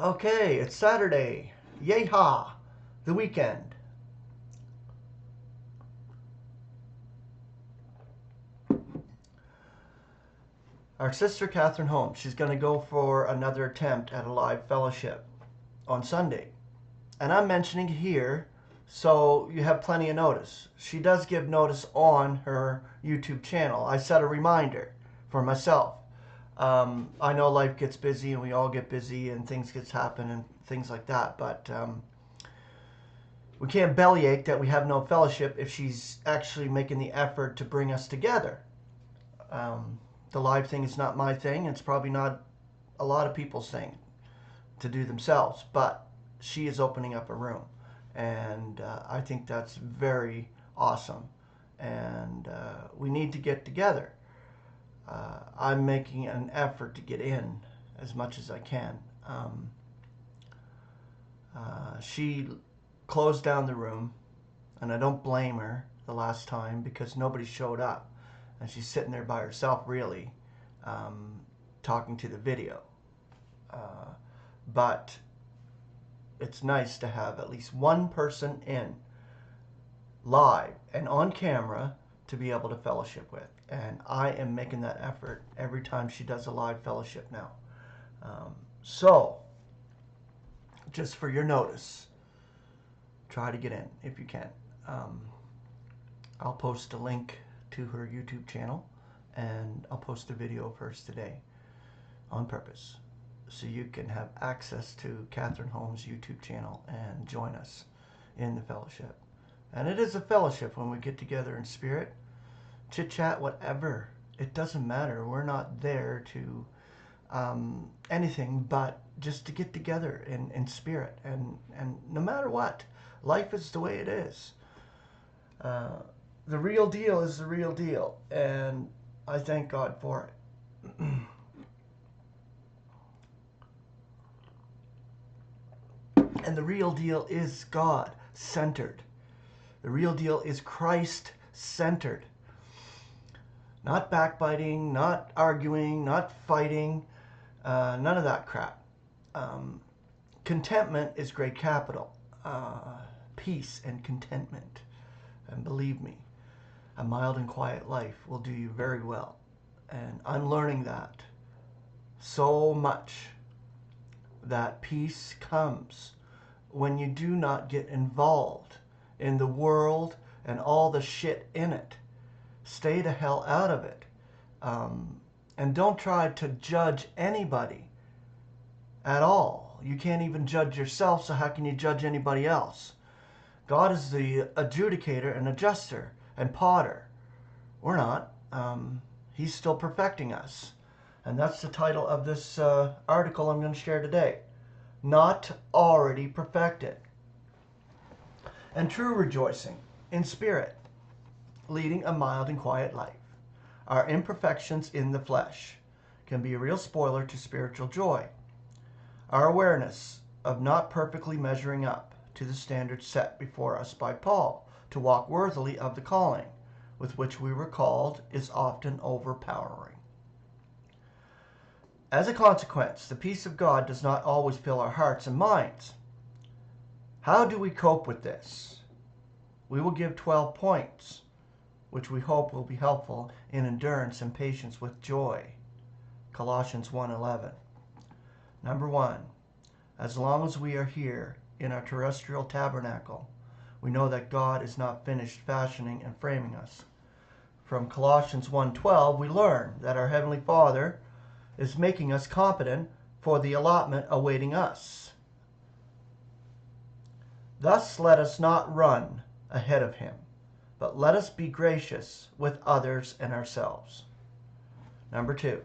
Okay, it's Saturday. Yay-ha! The weekend. Our sister Catherine Holmes, she's going to go for another attempt at a live fellowship on Sunday. And I'm mentioning here so you have plenty of notice. She does give notice on her YouTube channel. I set a reminder for myself. I know life gets busy and we all get busy and things get happen and things like that, but we can't bellyache that we have no fellowship if she's actually making the effort to bring us together. The live thing is not my thing. It's probably not a lot of people's thing to do themselves, but she is opening up a room, and I think that's very awesome, and we need to get together. I'm making an effort to get in as much as I can. She closed down the room, and I don't blame her the last time because nobody showed up, and she's sitting there by herself really, talking to the video. But it's nice to have at least one person in live and on camera to be able to fellowship with, and I am making that effort every time she does a live fellowship now. So just for your notice, try to get in if you can. I'll post a link to her YouTube channel, and I'll post a video of hers today on purpose so you can have access to Catherine Holmes' YouTube channel and join us in the fellowship. And it is a fellowship when we get together in spirit, chit chat, whatever. It doesn't matter. We're not there to anything but just to get together in spirit, and no matter what, life is the way it is. The real deal is the real deal, and I thank God for it. And the real deal is God-centered. The real deal is Christ-centered. Not backbiting, not arguing, not fighting, none of that crap. Contentment is great capital. Peace and contentment. And believe me, a mild and quiet life will do you very well. And I'm learning that so much, that peace comes when you do not get involved in the world and all the shit in it. Stay the hell out of it. And don't try to judge anybody at all. You can't even judge yourself, so how can you judge anybody else? God is the adjudicator and adjuster and potter. We're not. He's still perfecting us. And that's the title of this article I'm going to share today. Not already perfected. And true rejoicing in spirit, leading a mild and quiet life. Our imperfections in the flesh can be a real spoiler to spiritual joy. Our awareness of not perfectly measuring up to the standards set before us by Paul to walk worthily of the calling with which we were called is often overpowering. As a consequence, the peace of God does not always fill our hearts and minds. How do we cope with this? We will give 12 points, which we hope will be helpful in endurance and patience with joy. Colossians 1:11. Number 1, as long as we are here in our terrestrial tabernacle, we know that God is not finished fashioning and framing us. From Colossians 1:12, we learn that our Heavenly Father is making us competent for the allotment awaiting us. Thus let us not run ahead of Him, but let us be gracious with others and ourselves. Number 2,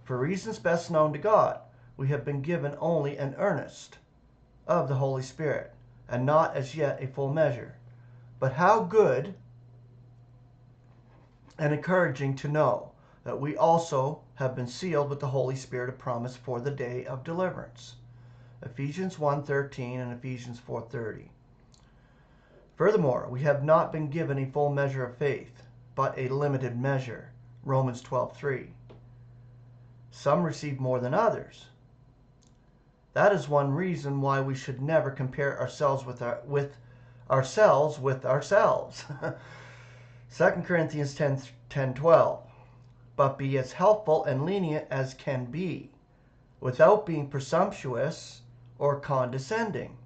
for reasons best known to God, we have been given only an earnest of the Holy Spirit, and not as yet a full measure. But how good and encouraging to know that we also have been sealed with the Holy Spirit of promise for the day of deliverance. Ephesians 1:13 and Ephesians 4:30. Furthermore, we have not been given a full measure of faith, but a limited measure. Romans 12:3. Some receive more than others. That is one reason why we should never compare ourselves with ourselves. 2 Corinthians 10:12. But be as helpful and lenient as can be, without being presumptuous or condescending.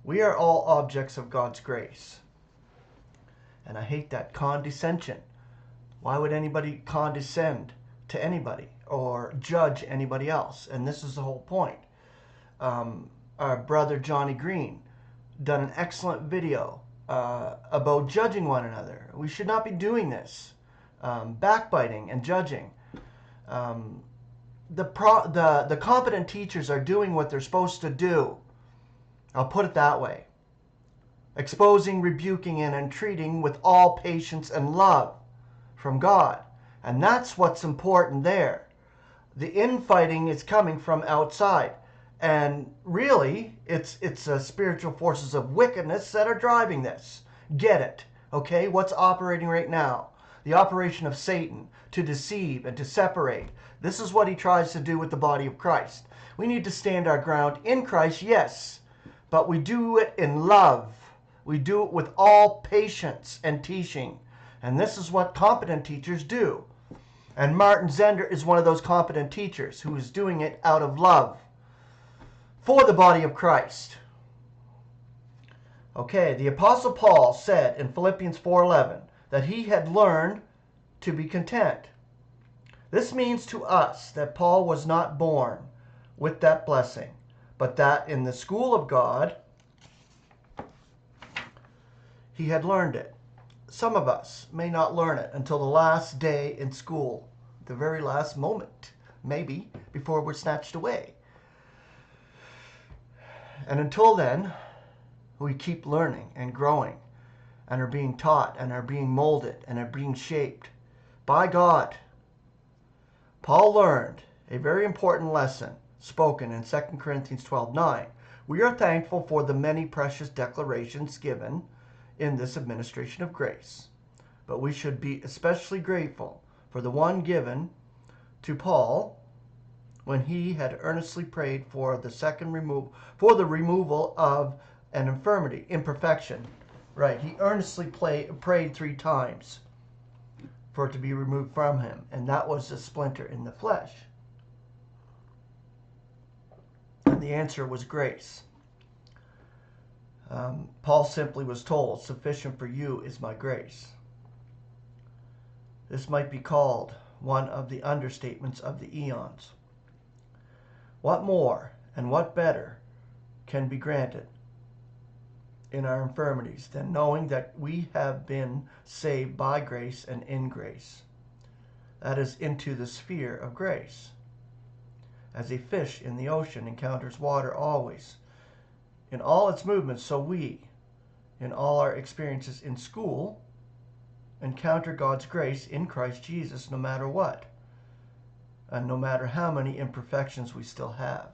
We are all objects of God's grace. And I hate that condescension. Why would anybody condescend to anybody or judge anybody else? And this is the whole point. Our brother Johnny Greene done an excellent video about judging one another. We should not be doing this. Backbiting and judging. The competent teachers are doing what they're supposed to do. I'll put it that way. Exposing, rebuking, and entreating with all patience and love from God. And that's what's important there. The infighting is coming from outside. And really, it's spiritual forces of wickedness that are driving this. Get it, okay? What's operating right now? The operation of Satan to deceive and to separate. This is what he tries to do with the body of Christ. We need to stand our ground in Christ, yes, but we do it in love. We do it with all patience and teaching. And this is what competent teachers do. And Martin Zender is one of those competent teachers who is doing it out of love for the body of Christ. Okay, the Apostle Paul said in Philippians 4:11 that he had learned to be content. This means to us that Paul was not born with that blessing, but that in the school of God, he had learned it. Some of us may not learn it until the last day in school, the very last moment, maybe, before we're snatched away. And until then, we keep learning and growing and are being taught and are being molded and are being shaped by God. Paul learned a very important lesson spoken in 2 Corinthians 12:9. We are thankful for the many precious declarations given in this administration of grace, but we should be especially grateful for the one given to Paul when he had earnestly prayed for the removal of an infirmity, imperfection. Right, he earnestly prayed 3 times for it to be removed from him, and that was a splinter in the flesh. And the answer was grace. Paul simply was told, "Sufficient for you is my grace." This might be called one of the understatements of the eons. What more and what better can be granted in our infirmities than knowing that we have been saved by grace and in grace? That is, into the sphere of grace. As a fish in the ocean encounters water always, in all its movements, so we, in all our experiences in school, encounter God's grace in Christ Jesus no matter what, and no matter how many imperfections we still have.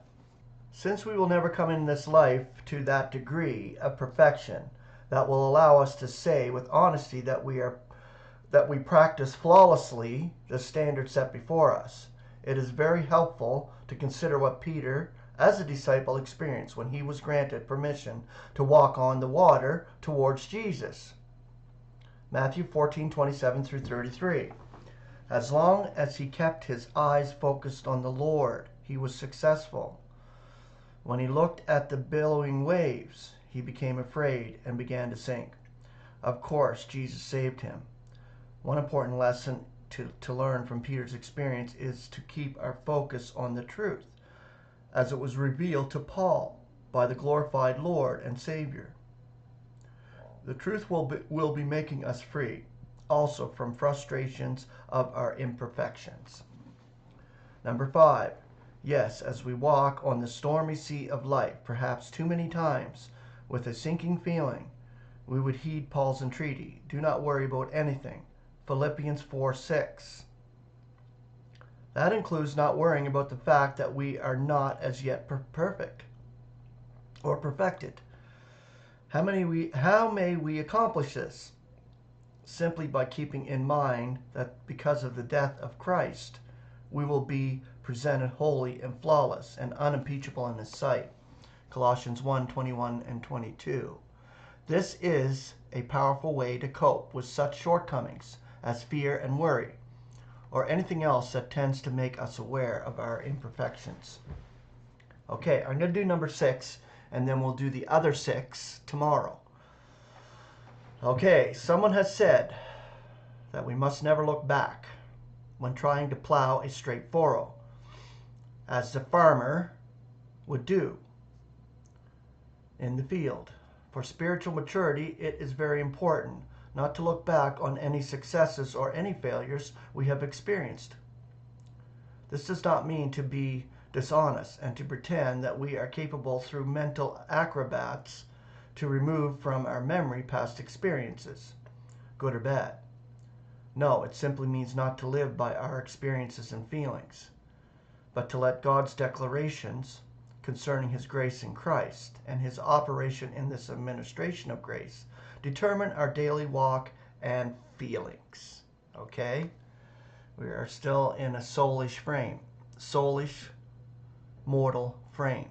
Since we will never come in this life to that degree of perfection that will allow us to say with honesty that we practice flawlessly the standard set before us, it is very helpful to consider what Peter, as a disciple, experienced when he was granted permission to walk on the water towards Jesus. Matthew 14:27 through 33. As long as he kept his eyes focused on the Lord, he was successful. When he looked at the billowing waves, he became afraid and began to sink. Of course, Jesus saved him. One important lesson to learn from Peter's experience is to keep our focus on the truth, as it was revealed to Paul by the glorified Lord and Savior. The truth will be making us free, also from frustrations of our imperfections. Number 5. Yes, as we walk on the stormy sea of life, perhaps too many times, with a sinking feeling, we would heed Paul's entreaty. Do not worry about anything. Philippians 4:6. That includes not worrying about the fact that we are not as yet perfect or perfected. How may we accomplish this? Simply by keeping in mind that because of the death of Christ, we will be presented holy and flawless and unimpeachable in his sight. Colossians 1:21 and 22. This is a powerful way to cope with such shortcomings as fear and worry, or anything else that tends to make us aware of our imperfections. Okay, I'm going to do number 6, and then we'll do the other 6 tomorrow. Okay, someone has said that we must never look back when trying to plow a straight furrow, as the farmer would do in the field. For spiritual maturity, it is very important not to look back on any successes or any failures we have experienced. This does not mean to be dishonest and to pretend that we are capable through mental acrobats to remove from our memory past experiences, good or bad. No, it simply means not to live by our experiences and feelings, but to let God's declarations concerning his grace in Christ and his operation in this administration of grace determine our daily walk and feelings. Okay? We are still in a soulish frame, soulish, mortal frame.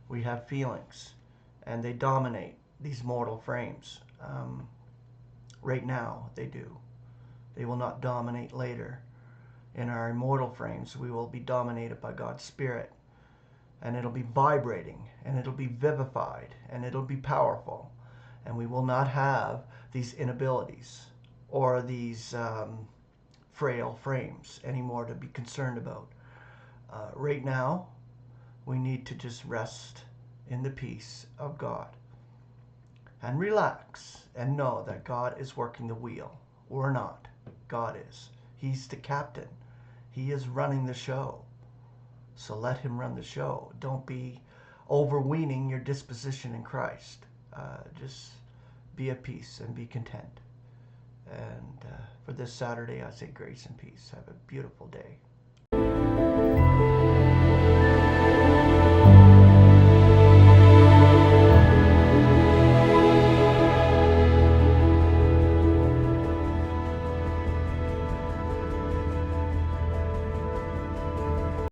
We have feelings, and they dominate these mortal frames. Right now, they do. They will not dominate later. In our immortal frames, we will be dominated by God's Spirit. And it'll be vibrating, and it'll be vivified, and it'll be powerful. And we will not have these inabilities or these frail frames anymore to be concerned about. Right now, we need to just rest in the peace of God and relax and know that God is working the wheel. We're not. God is. He's the captain. He is running the show. So let him run the show. Don't be overweening your disposition in Christ. Just be at peace and be content. And for this Saturday, I say grace and peace. Have a beautiful day.